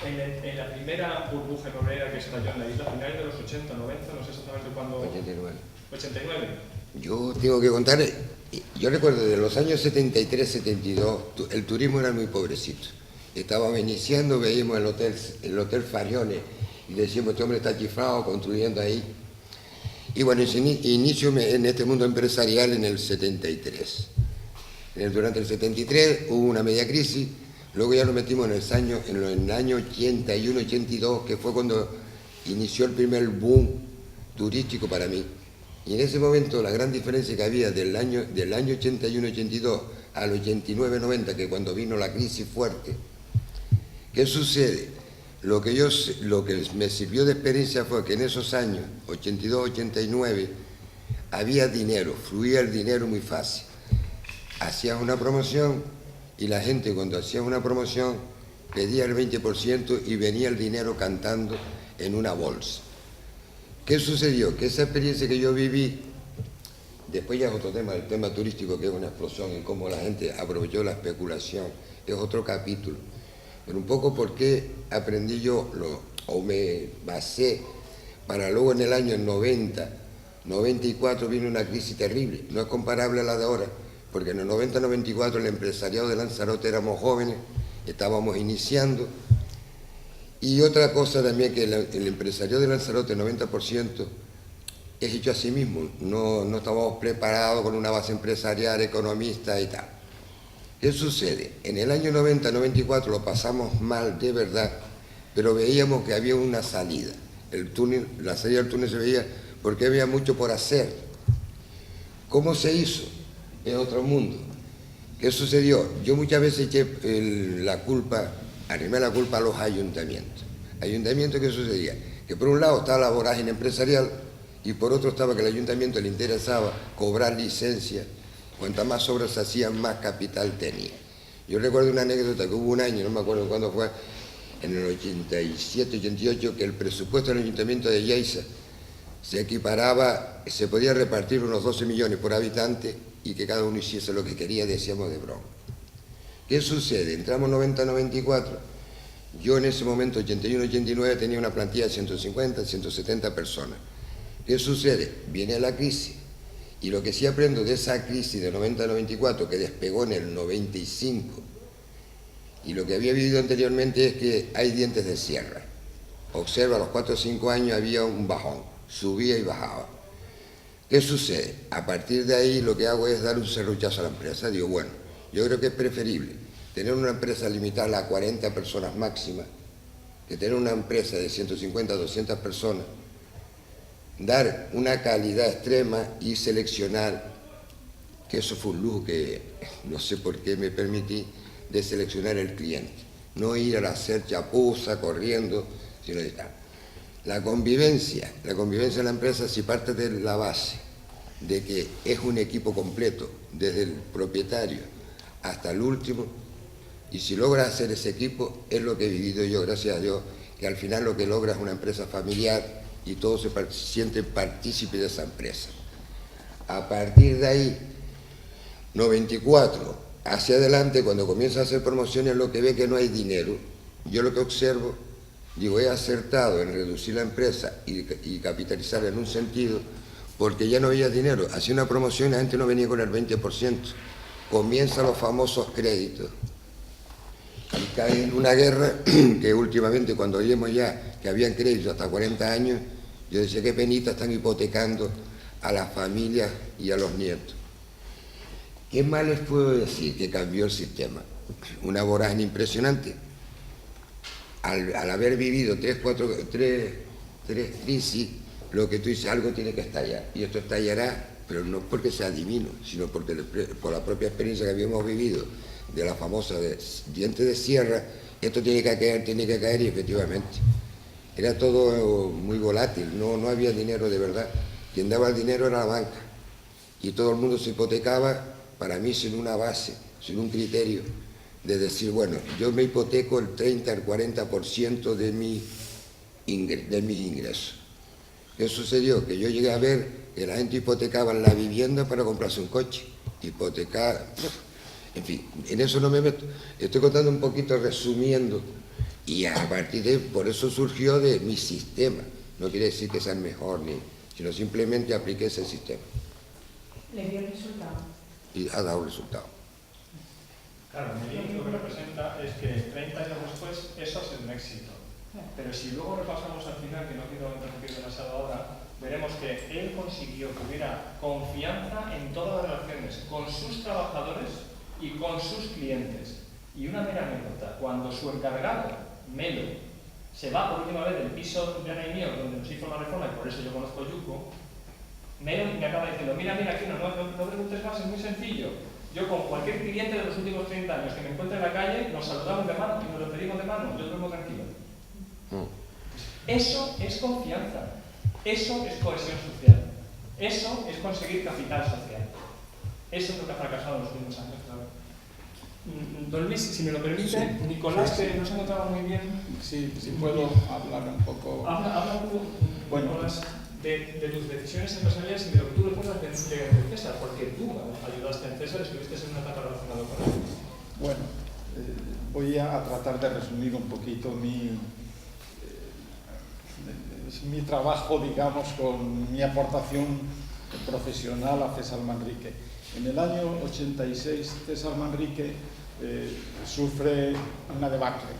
consiste en la primera burbuja inmobiliaria que estalló en la isla, a finales de los 80, 90, no sé exactamente cuándo. 89. 89. Yo tengo que contar, yo recuerdo de los años 73, 72, el turismo era muy pobrecito. Estábamos iniciando, veíamos el hotel Farione y decíamos, este hombre está chiflado construyendo ahí. Y bueno, inicio en este mundo empresarial en el 73. Durante el 73 hubo una media crisis, luego ya nos metimos en el año 81, 82, que fue cuando inició el primer boom turístico para mí. Y en ese momento la gran diferencia que había del año 81, 82 al 89, 90, que cuando vino la crisis fuerte, ¿qué sucede? Lo que me sirvió de experiencia fue que en esos años, 82, 89, había dinero, fluía el dinero muy fácil. Hacías una promoción y la gente cuando hacía una promoción pedía el 20% y venía el dinero cantando en una bolsa. ¿Qué sucedió? Que esa experiencia que yo viví, después ya es otro tema, el tema turístico, que es una explosión y cómo la gente aprovechó la especulación, es otro capítulo. Pero un poco por qué aprendí yo, o me basé, para luego en el año 90, 94 vino una crisis terrible, no es comparable a la de ahora, porque en el 90, 94 el empresariado de Lanzarote éramos jóvenes, estábamos iniciando. Y otra cosa también, que el empresario de Lanzarote, el 90%, es hecho a sí mismo. No estábamos preparados con una base empresarial, economista y tal. ¿Qué sucede? En el año 90, 94 lo pasamos mal de verdad, pero veíamos que había una salida. La salida del túnel se veía porque había mucho por hacer. ¿Cómo se hizo? Es otro mundo. ¿Qué sucedió? Yo muchas veces eché arrimé la culpa a los ayuntamientos. ¿Ayuntamientos qué sucedía? Que por un lado estaba la vorágine empresarial y por otro estaba que al ayuntamiento le interesaba cobrar licencias. Cuantas más obras se hacían, más capital tenía. Yo recuerdo una anécdota que hubo un año, no me acuerdo cuándo fue, en el 87, 88, que el presupuesto del ayuntamiento de Yaiza se equiparaba, se podía repartir unos 12 millones por habitante y que cada uno hiciese lo que quería, decíamos de broma. ¿Qué sucede? Entramos 90-94, yo en ese momento, 81-89, tenía una plantilla de 150, 170 personas. ¿Qué sucede? Viene la crisis, y lo que sí aprendo de esa crisis de 90-94, que despegó en el 95, y lo que había vivido anteriormente es que hay dientes de sierra. Observa, a los 4 o 5 años había un bajón, subía y bajaba. ¿Qué sucede? A partir de ahí lo que hago es dar un serruchazo a la empresa. Digo, bueno, yo creo que es preferible tener una empresa limitada a 40 personas máximas que tener una empresa de 150 a 200 personas, dar una calidad extrema y seleccionar, que eso fue un lujo que no sé por qué me permití, de seleccionar el cliente. No ir a hacer chapuza, corriendo, sino de tal. La convivencia en la empresa, si parte de la base de que es un equipo completo, desde el propietario hasta el último, y si logras hacer ese equipo, es lo que he vivido yo, gracias a Dios, que al final lo que logra es una empresa familiar y todos se sienten partícipes de esa empresa. A partir de ahí, 94, hacia adelante, cuando comienza a hacer promociones, lo que ve que no hay dinero, yo lo que observo, digo, he acertado en reducir la empresa y capitalizar en un sentido, porque ya no había dinero. Hacía una promoción y la gente no venía con el 20%. Comienzan los famosos créditos. Y cae en una guerra que últimamente, cuando oímos ya que habían créditos hasta 40 años, yo decía, qué penita, están hipotecando a las familias y a los nietos. ¿Qué más les puedo decir? Que cambió el sistema. Una vorágine impresionante. Al haber vivido tres crisis, lo que tú dices, algo tiene que estallar. Y esto estallará, pero no porque sea divino, sino porque por la propia experiencia que habíamos vivido de la famosa diente de sierra, esto tiene que caer y efectivamente. Era todo muy volátil, no había dinero de verdad. Quien daba el dinero era la banca. Y todo el mundo se hipotecaba, para mí, sin una base, sin un criterio de decir, bueno, yo me hipoteco el 30 al 40% de mis ingresos. ¿Qué sucedió? Que yo llegué a ver que la gente hipotecaba la vivienda para comprarse un coche, hipotecada, en fin, en eso no me meto. Estoy contando un poquito, resumiendo, Y a partir de, por eso surgió de mi sistema. No quiere decir que sea el mejor, sino simplemente apliqué ese sistema. ¿Le dio el resultado? Y ha dado resultado. Claro, Melín lo que representa es que 30 años después eso es un éxito. Pero si luego repasamos al final, que no quiero interrumpir demasiado ahora, veremos que él consiguió que hubiera confianza en todas las relaciones con sus trabajadores y con sus clientes. Y una mera anécdota, cuando su encargado, Melo, se va por última vez del piso de Ana y mío, donde nos hizo una reforma, y por eso yo conozco Yuko, Melo me acaba diciendo, mira, aquí no preguntes más, es muy sencillo. Yo con cualquier cliente de los últimos 30 años que me encuentre en la calle, nos saludamos de mano y nos lo pedimos de mano, yo duermo tranquilo. Eso es confianza, eso es cohesión social, eso es conseguir capital social. Eso es lo que ha fracasado en los últimos años, claro. Don Luis, si me lo permite, sí, Nicolás, que no se notaba muy bien. Sí, puedo hablar un poco. Habla un poco, bueno, Nicolás, de tus decisiones empresariales y de lo que tú recuerdas de César, porque tú ayudaste en César, estuviste en una etapa relacionada con él. Bueno, voy a tratar de resumir un poquito mi trabajo, digamos, con mi aportación profesional a César Manrique. En el año 86, César Manrique sufre una debacle.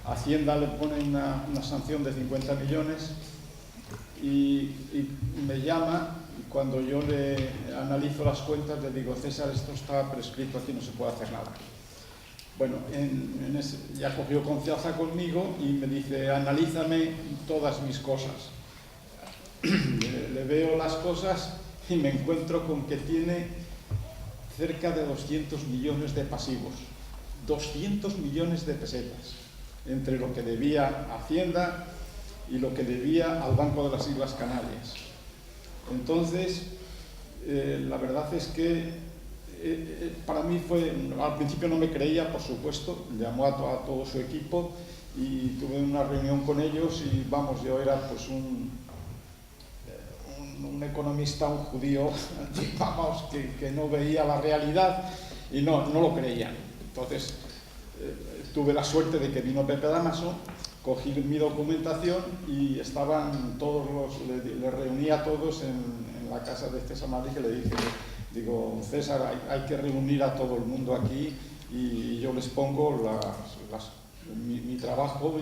Hacienda le pone una sanción de 50 millones y me llama, y cuando yo le analizo las cuentas le digo, César, esto está prescrito, aquí no se puede hacer nada. Bueno, ya cogió confianza conmigo y me dice, analízame todas mis cosas. Le veo las cosas y me encuentro con que tiene cerca de 200 millones de pasivos, 200 millones de pesetas, entre lo que debía a Hacienda y lo que debía al Banco de las Islas Canarias. Entonces, la verdad es que para mí fue, al principio no me creía, por supuesto, llamó a todo su equipo y tuve una reunión con ellos y vamos, yo era pues un economista, un judío, vamos, que no veía la realidad y no lo creían. Entonces, tuve la suerte de que vino Pepe Damaso, cogí mi documentación y estaban todos le reuní a todos en la casa de César Manrique, le dije, digo, César, hay que reunir a todo el mundo aquí y yo les pongo mi trabajo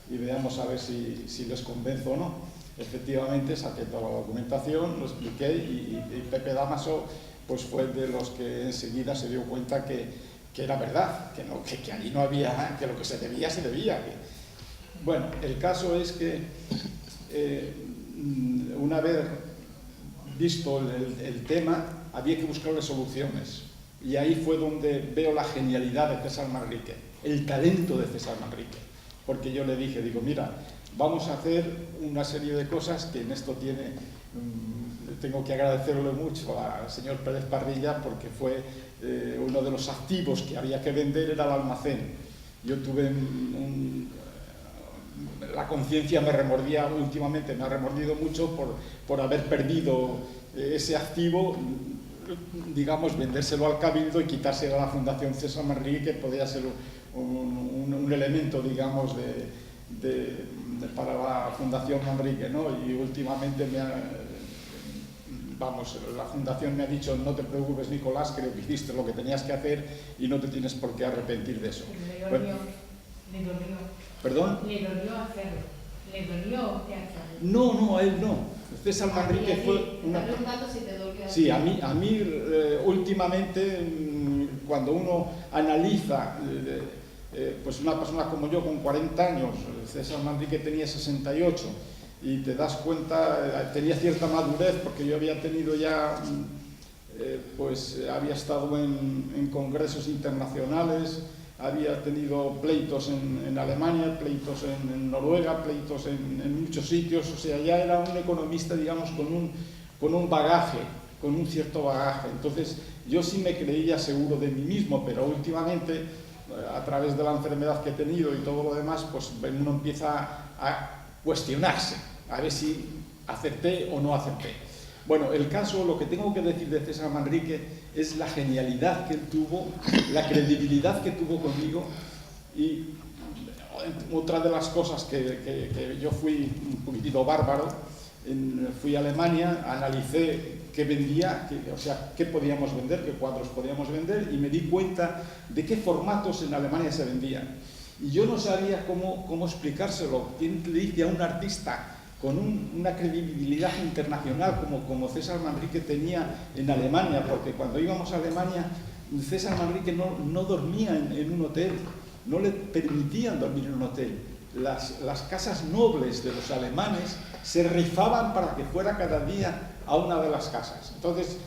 y veamos a ver si les convenzo o no. Efectivamente, saqué toda la documentación, lo expliqué y Pepe Damaso pues, fue de los que enseguida se dio cuenta que era verdad, que allí no había, que lo que se debía, se debía. Bueno, el caso es que una vez visto el tema, había que buscarle soluciones. Y ahí fue donde veo la genialidad de César Manrique, el talento de César Manrique. Porque yo le dije, digo, mira, vamos a hacer una serie de cosas que en esto tengo que agradecerle mucho al señor Pérez Parrilla porque fue uno de los activos que había que vender, era el almacén. Yo tuve la conciencia me remordía últimamente, me ha remordido mucho por haber perdido ese activo, digamos, vendérselo al Cabildo y quitárselo a la Fundación César Manrique, que podía ser un elemento, digamos, para la Fundación Manrique, ¿no? Y últimamente la Fundación me ha dicho, no te preocupes, Nicolás, creo que hiciste lo que tenías que hacer y no te tienes por qué arrepentir de eso. Le dolió. ¿Perdón? Le dolió hacerlo. ¿Le dolió hacerlo? No, a él no. César Manrique fue una... Está preguntando si te dolió. Sí, a mí últimamente, cuando uno analiza, pues una persona como yo con 40 años, César Manrique tenía 68, y te das cuenta, tenía cierta madurez, porque yo había tenido ya, pues había estado en congresos internacionales, había tenido pleitos en Alemania, pleitos en Noruega, pleitos en muchos sitios, o sea, ya era un economista, digamos, con un bagaje, con un cierto bagaje. Entonces, yo sí me creía seguro de mí mismo, pero últimamente, a través de la enfermedad que he tenido y todo lo demás, pues uno empieza a cuestionarse, a ver si acerté o no acerté. Bueno, el caso, lo que tengo que decir de César Manrique es la genialidad que él tuvo, la credibilidad que tuvo conmigo y otra de las cosas que yo fui un poquitito bárbaro, fui a Alemania, analicé qué vendía, o sea, qué podíamos vender, qué cuadros podíamos vender, y me di cuenta de qué formatos en Alemania se vendían. Y yo no sabía cómo explicárselo. ¿Quién le dice a un artista con una credibilidad internacional como César Manrique tenía en Alemania? Porque cuando íbamos a Alemania, César Manrique no dormía en un hotel, no le permitían dormir en un hotel. Las casas nobles de los alemanes se rifaban para que fuera cada día a una de las casas. Entonces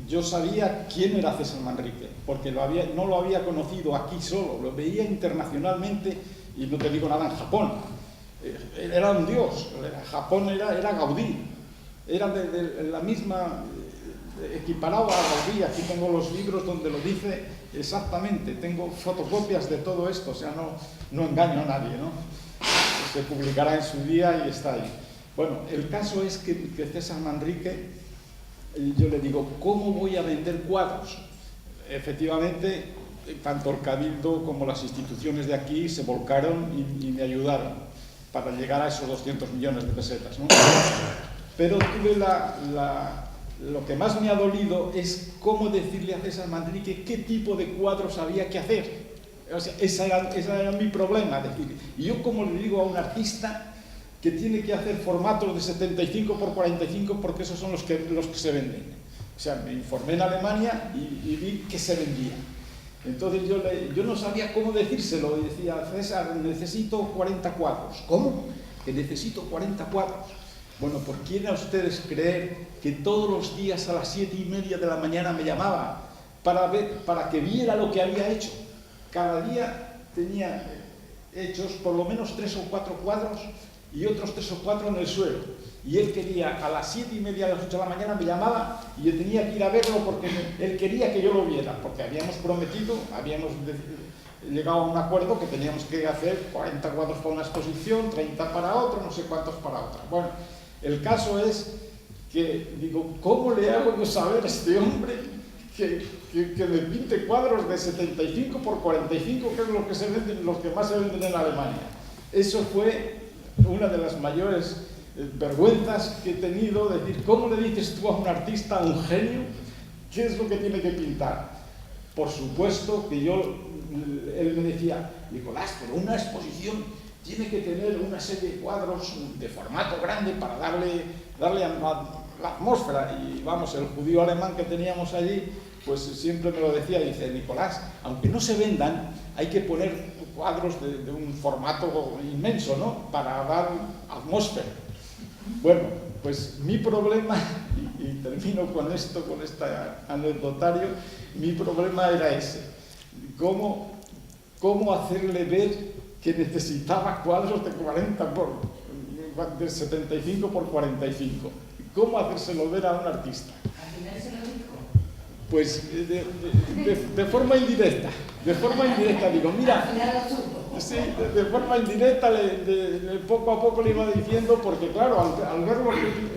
yo sabía quién era César Manrique, porque no lo había conocido aquí solo, lo veía internacionalmente, y no te digo nada en Japón. Era un dios. Japón era Gaudí, era de la misma, equiparado a Gaudí. Aquí tengo los libros donde lo dice exactamente, tengo fotocopias de todo esto, o sea, no engaño a nadie, ¿no? Se publicará en su día y está ahí. Bueno, el caso es que César Manrique, yo le digo, ¿cómo voy a vender cuadros? Efectivamente, tanto el Cabildo como las instituciones de aquí se volcaron y me ayudaron para llegar a esos 200 millones de pesetas, ¿no? Pero tuve lo que más me ha dolido es cómo decirle a César Manrique qué tipo de cuadros había que hacer. O sea, ese era mi problema. Decir, y yo como le digo a un artista que tiene que hacer formatos de 75 por 45 porque esos son los que se venden. O sea, me informé en Alemania y vi que se vendía. Entonces yo no sabía cómo decírselo, y decía, César, necesito 40 cuadros. ¿Cómo? Que necesito 40 cuadros. Bueno, ¿por quién a ustedes creer que todos los días a las 7:30 de la mañana me llamaba para que viera lo que había hecho? Cada día tenía hechos por lo menos 3 o 4 cuadros y otros 3 o 4 en el suelo. Y él quería, a las 7:30 a las 8 de la mañana me llamaba y yo tenía que ir a verlo porque él quería que yo lo viera, porque habíamos prometido, habíamos llegado a un acuerdo que teníamos que hacer 40 cuadros para una exposición, 30 para otra, no sé cuántos para otra. Bueno, el caso es que digo, ¿cómo le hago yo saber a este hombre que me pinte cuadros de 75 por 45, que es lo que se venden, los que más se venden en Alemania? Eso fue una de las mayores vergüenzas que he tenido, decir, ¿cómo le dices tú a un artista, a un genio, qué es lo que tiene que pintar? Por supuesto que él me decía, Nicolás, pero una exposición tiene que tener una serie de cuadros de formato grande para darle a la atmósfera. Y vamos, el judío alemán que teníamos allí, pues siempre me lo decía, dice, Nicolás, aunque no se vendan, hay que poner cuadros de un formato inmenso, ¿no?, para dar atmósfera. Bueno, pues mi problema, y termino con esto, con este anecdotario, mi problema era ese, cómo hacerle ver que necesitaba cuadros de 75 por 45, cómo hacérselo ver a un artista. ¿Al final se lo dijo? Pues de forma indirecta, digo, mira, Al final lo supo. sí, de forma indirecta, poco a poco le iba diciendo, porque claro, al ver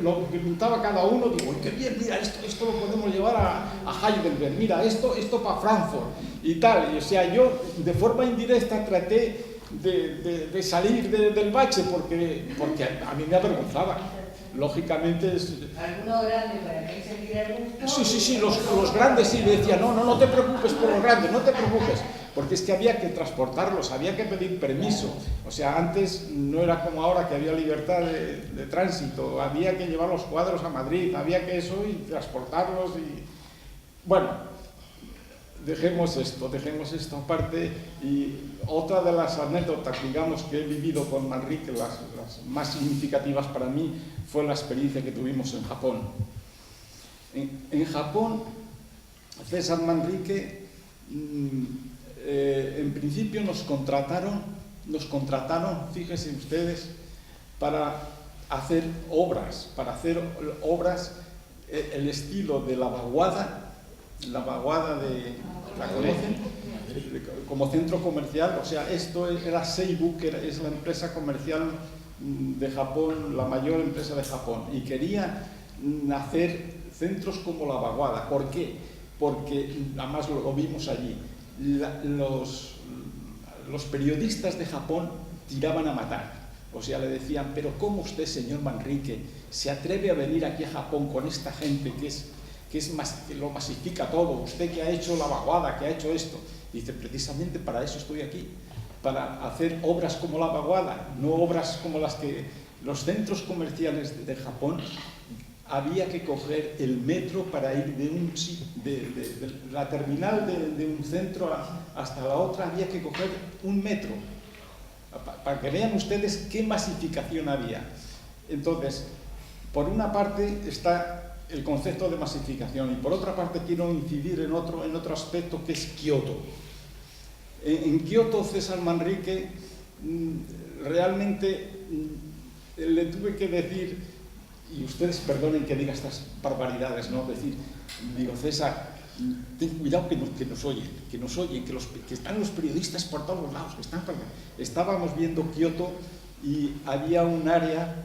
lo que pintaba cada uno, digo, qué bien, mira, esto lo podemos llevar a Heidelberg, mira, esto para Frankfurt y tal. Y o sea, yo de forma indirecta traté de salir del bache porque a mí me avergonzaba. Lógicamente Alguno grande para que se diera gusto. Sí, los grandes sí, le decía, no te preocupes por los grandes, no te preocupes, porque es que había que transportarlos, había que pedir permiso. O sea, antes no era como ahora que había libertad de tránsito, había que llevar los cuadros a Madrid, había que eso y transportarlos y... Bueno, dejemos esto aparte. Y otra de las anécdotas, digamos, que he vivido con Manrique, las más significativas para mí, fue la experiencia que tuvimos en Japón. En Japón, César Manrique, en principio nos contrataron, fíjense ustedes, para hacer obras, el estilo de la vaguada de... ¿La conocen? Como centro comercial. O sea, esto era Seibu, que es la empresa comercial de Japón, la mayor empresa de Japón, y quería hacer centros como la vaguada. ¿Por qué? Porque, además lo vimos allí, los periodistas de Japón tiraban a matar. O sea, le decían, pero ¿cómo usted, señor Manrique, se atreve a venir aquí a Japón con esta gente que lo masifica todo? Usted que ha hecho la vaguada, que ha hecho esto. Y dice, precisamente para eso estoy aquí, para hacer obras como la vaguada, no obras como las que los centros comerciales de Japón. Había que coger el metro para ir de la terminal de un centro hasta la otra, había que coger un metro, para que vean ustedes qué masificación había. Entonces, por una parte está el concepto de masificación y por otra parte quiero incidir en otro aspecto que es Kioto. En Kioto, César Manrique, realmente le tuve que decir, y ustedes perdonen que diga estas barbaridades, ¿no? Digo, César, ten cuidado que nos oyen, que están los periodistas por todos lados, estábamos viendo Kioto y había un área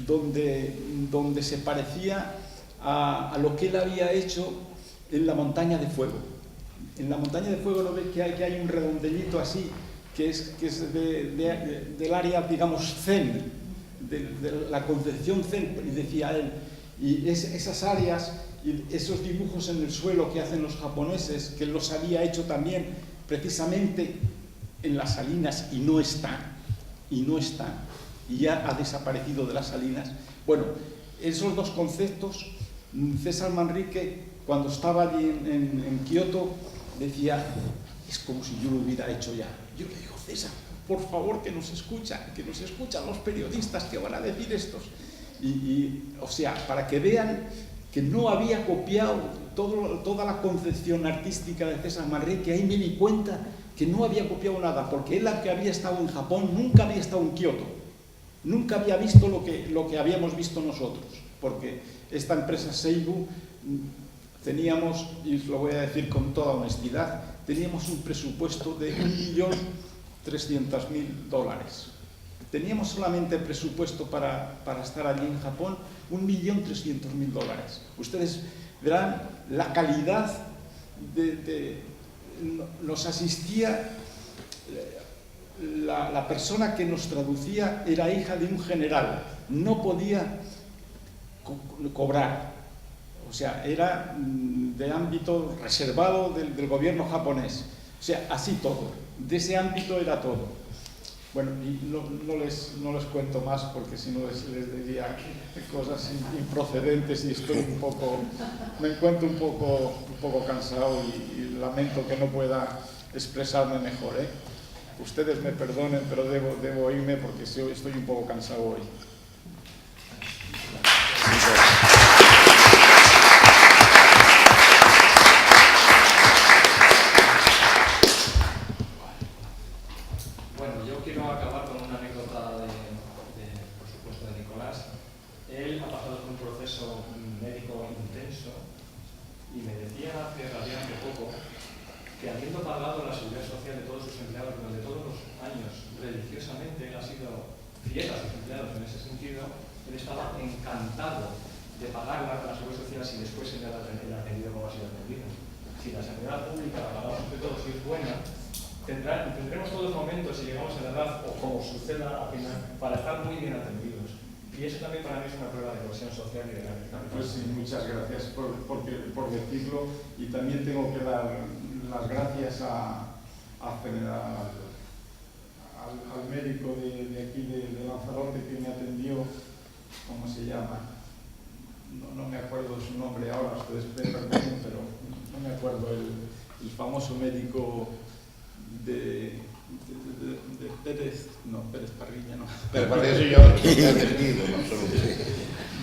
donde se parecía a lo que él había hecho en la Montaña de Fuego. En la Montaña de Fuego, ¿no ves que hay un redondelito así, que es del área, digamos, zen, de la concepción zen, y decía él, y esas áreas y esos dibujos en el suelo que hacen los japoneses, que él los había hecho también precisamente en las salinas y no están, y ya ha desaparecido de las salinas. Bueno, esos dos conceptos, César Manrique, cuando estaba allí en Kioto, decía, es como si yo lo hubiera hecho ya. Yo le digo, César, por favor, que nos escuchan los periodistas que van a decir estos. O sea, para que vean que no había copiado toda la concepción artística de César Manrique, ahí me di cuenta que no había copiado nada, porque él, que había estado en Japón, nunca había estado en Kioto, nunca había visto lo que habíamos visto nosotros, porque esta empresa Seibu teníamos, y os lo voy a decir con toda honestidad, teníamos un presupuesto de $1.300.000. Teníamos solamente presupuesto para estar allí en Japón, $1.300.000. Ustedes verán la calidad nos asistía, la persona que nos traducía era hija de un general, no podía cobrar, o sea, era de ámbito reservado del gobierno japonés, o sea, así todo, de ese ámbito era todo. Bueno, y no les cuento más porque si no les diría cosas improcedentes y me encuentro un poco cansado y lamento que no pueda expresarme mejor, ¿eh? Ustedes me perdonen, pero debo irme porque estoy un poco cansado hoy. Bueno, yo quiero acabar con una anécdota por supuesto, de Nicolás. Él ha pasado por un proceso médico intenso y me decía hace relativamente poco que, habiendo pagado la seguridad social de todos sus empleados durante todos los años religiosamente, él ha sido fiel a sus empleados en ese sentido, él estaba encantado de pagar la seguridad social si después él era atendido como ha sido atendido. Si la sanidad pública la pagamos entre todos y es buena, tendremos todos momentos, si llegamos a la edad, o como suceda al final, para estar muy bien atendidos. Y eso también para mí es una prueba de cohesión social y de la. Pues sí, muchas gracias por decirlo, y también tengo que dar las gracias al médico de aquí de Lanzarote que me atendió. ¿Cómo se llama? No me acuerdo de su nombre ahora, ustedes perdonen, pero no me acuerdo, el famoso médico de Pérez Parrilla, no. Pero para eso yo he perdido,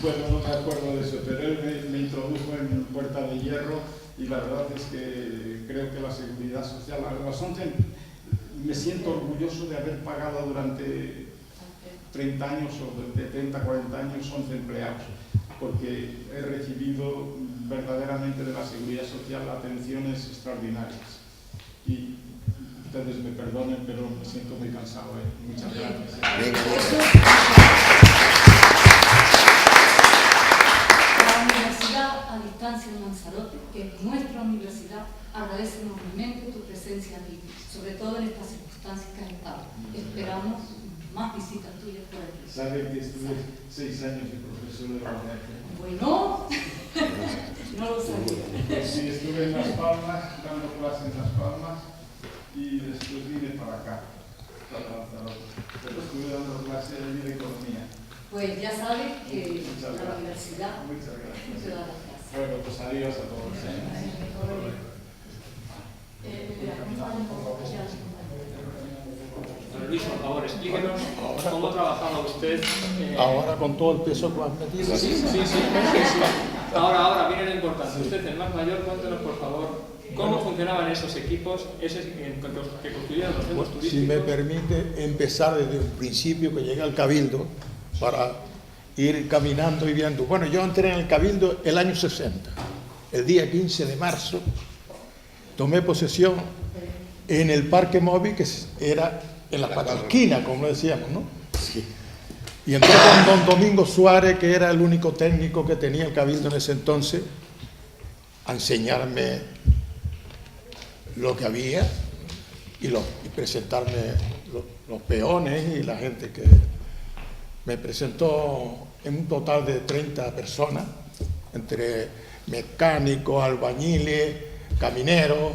Bueno, no me acuerdo de eso, pero él me introdujo en Puerta de Hierro y la verdad es que creo que la seguridad social, me siento orgulloso de haber pagado durante 30 años o de 30 a 40 años 11 empleados, porque he recibido verdaderamente de la seguridad social atenciones extraordinarias. Y ustedes me perdonen, pero me siento muy cansado. Muchas gracias. La Universidad a Distancia de Lanzarote, que es nuestra universidad, agradece enormemente tu presencia aquí, sobre todo en estas circunstancias que has estado. Esperamos más visitas tuyas por aquí. Sabe que estuve 6 años de profesor de gabinete. Bueno, no lo sabía. Pues sí, estuve en Las Palmas, dando clases en Las Palmas, y después vine para acá, para Lanzarote. Pero estuve dando clases de economía. Pues ya sabes que Muchas la gracias. universidad Muchas te gracias. da las clases. Bueno, pues adiós a todos. Don Luis, por favor, explíquenos cómo trabajaba usted. Ahora con todo el peso que has metido. Sí. Ahora viene lo importante. Usted, el más mayor, cuéntenos, por favor, cómo funcionaban esos equipos que construyeron los centros Si turísticos. me permite empezar desde un principio que llegué al Cabildo para ir caminando y viendo. Bueno, yo entré en el Cabildo el año 60. El día 15 de marzo tomé posesión en el Parque Móvil, que era en la esquina, como decíamos, ¿no? Sí. Y entré con don Domingo Suárez, que era el único técnico que tenía el Cabildo en ese entonces, a enseñarme lo que había y presentarme los peones y la gente que me presentó en un total de 30 personas, entre mecánicos, albañiles, camineros.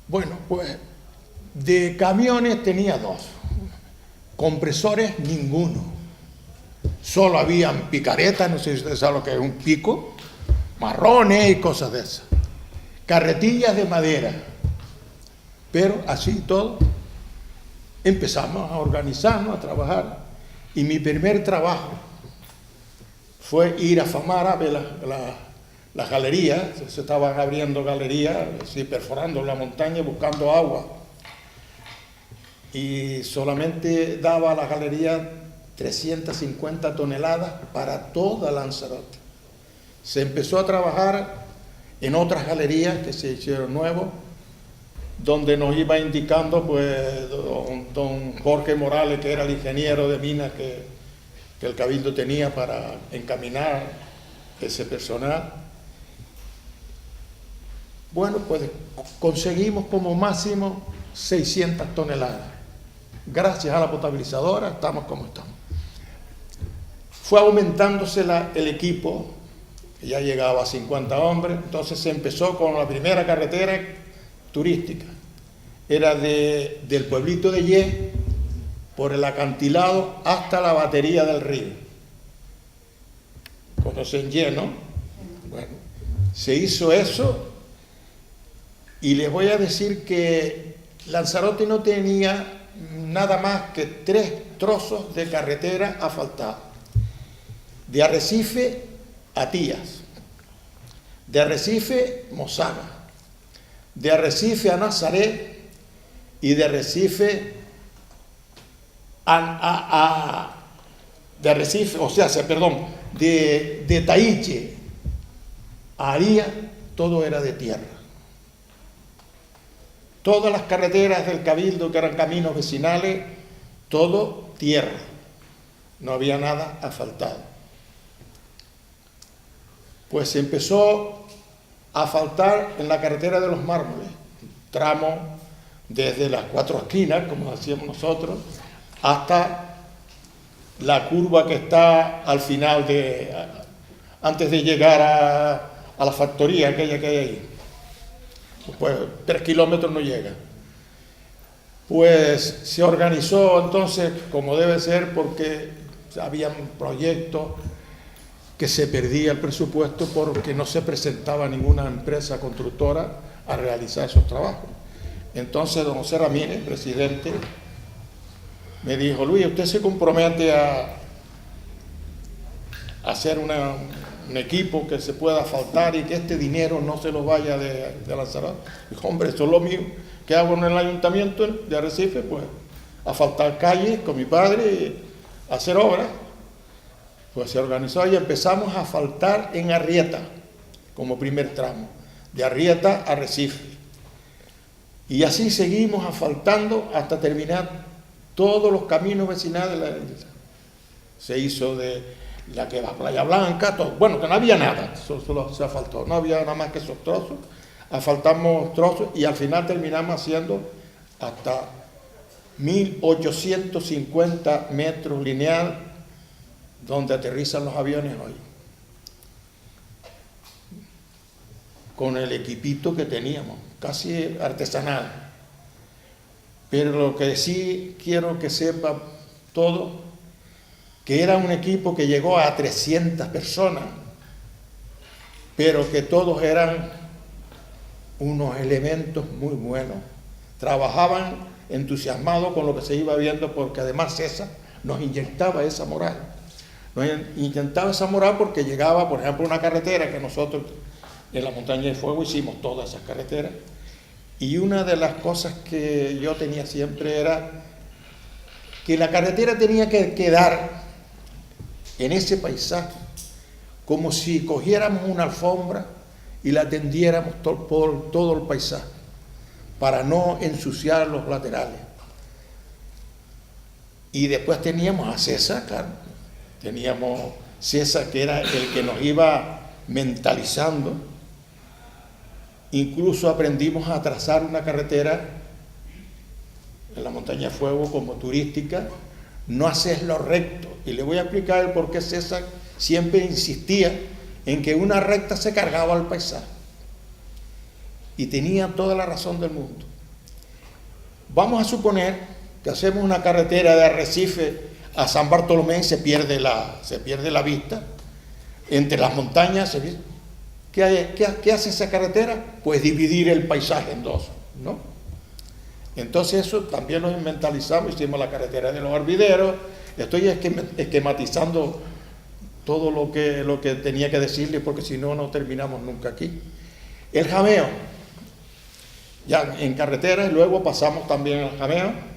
Bueno, pues de camiones tenía 2, compresores ninguno, solo habían picaretas, no sé si ustedes saben lo que es un pico, marrones y cosas de esas, carretillas de madera, pero así todo empezamos a organizarnos, a trabajar, y mi primer trabajo fue ir a Famara a ver las galerías. Se estaban abriendo galerías, así, perforando la montaña, buscando agua, y solamente daba a la galería 350 toneladas para toda Lanzarote. Se empezó a trabajar en otras galerías que se hicieron nuevos, donde nos iba indicando pues don Jorge Morales, que era el ingeniero de minas que el Cabildo tenía para encaminar ese personal. Bueno, pues conseguimos como máximo 600 toneladas. Gracias a la potabilizadora estamos como estamos. Fue aumentándose el equipo, que ya llegaba a 50 hombres, entonces se empezó con la primera carretera turística. Era del pueblito de Ye, por el acantilado hasta la batería del río. ¿Conocen Ye, no? Bueno, se hizo eso, y les voy a decir que Lanzarote no tenía nada más que 3 trozos de carretera asfaltada. De Arrecife a Tías, de Arrecife Mosaga, de Arrecife a Nazaret, y de Arrecife de Arrecife, de Taíche a Aría, todo era de tierra. Todas las carreteras del Cabildo, que eran caminos vecinales, todo tierra, no había nada asfaltado. Pues se empezó a asfaltar en la carretera de los Mármoles, tramo desde las 4 esquinas, como decíamos nosotros, hasta la curva que está al final, antes de llegar a la factoría aquella que hay ahí. Pues 3 kilómetros no llega. Pues se organizó entonces como debe ser, porque había proyectos que se perdía el presupuesto porque no se presentaba ninguna empresa constructora a realizar esos trabajos. Entonces don José Ramírez, presidente, me dijo: Luis, usted se compromete a hacer un equipo que se pueda asfaltar y que este dinero no se lo vaya de Lanzarote. Dijo: hombre, eso es lo mío que hago en el ayuntamiento de Arrecife, pues asfaltar calles con mi padre y hacer obras. Pues se organizó y empezamos a asfaltar en Arrieta como primer tramo, de Arrieta a Arrecife. Y así seguimos asfaltando hasta terminar todos los caminos vecinales de la isla. Se hizo de la que va a Playa Blanca, todo. Bueno, que no había nada, solo se asfaltó, no había nada más que esos trozos. Asfaltamos trozos y al final terminamos haciendo hasta 1850 metros lineal donde aterrizan los aviones hoy. Con el equipito que teníamos, casi artesanal. Pero lo que sí quiero que sepa todo, que era un equipo que llegó a 300 personas, pero que todos eran unos elementos muy buenos. Trabajaban entusiasmados con lo que se iba viendo, porque además César nos inyectaba esa moral. Nos inyectaba esa moral porque llegaba, por ejemplo, una carretera que nosotros en la Montaña de Fuego hicimos todas esas carreteras, y una de las cosas que yo tenía siempre era que la carretera tenía que quedar en ese paisaje como si cogiéramos una alfombra y la tendiéramos por todo el paisaje para no ensuciar los laterales. Y después teníamos a César, claro, teníamos César, que era el que nos iba mentalizando. Incluso aprendimos a trazar una carretera en la Montaña de Fuego como turística, no hacerlo recto. Y le voy a explicar el por qué César siempre insistía en que una recta se cargaba al paisaje. Y tenía toda la razón del mundo. Vamos a suponer que hacemos una carretera de Arrecife a San Bartolomé y se pierde la vista. Entre las montañas, ¿qué hace esa carretera? Pues dividir el paisaje en dos, ¿no? Entonces eso también lo mentalizamos, hicimos la carretera de los Hervideros. Estoy esquematizando todo lo que tenía que decirle, porque si no, no terminamos nunca aquí. El Jameo, ya en carretera, y luego pasamos también al Jameo.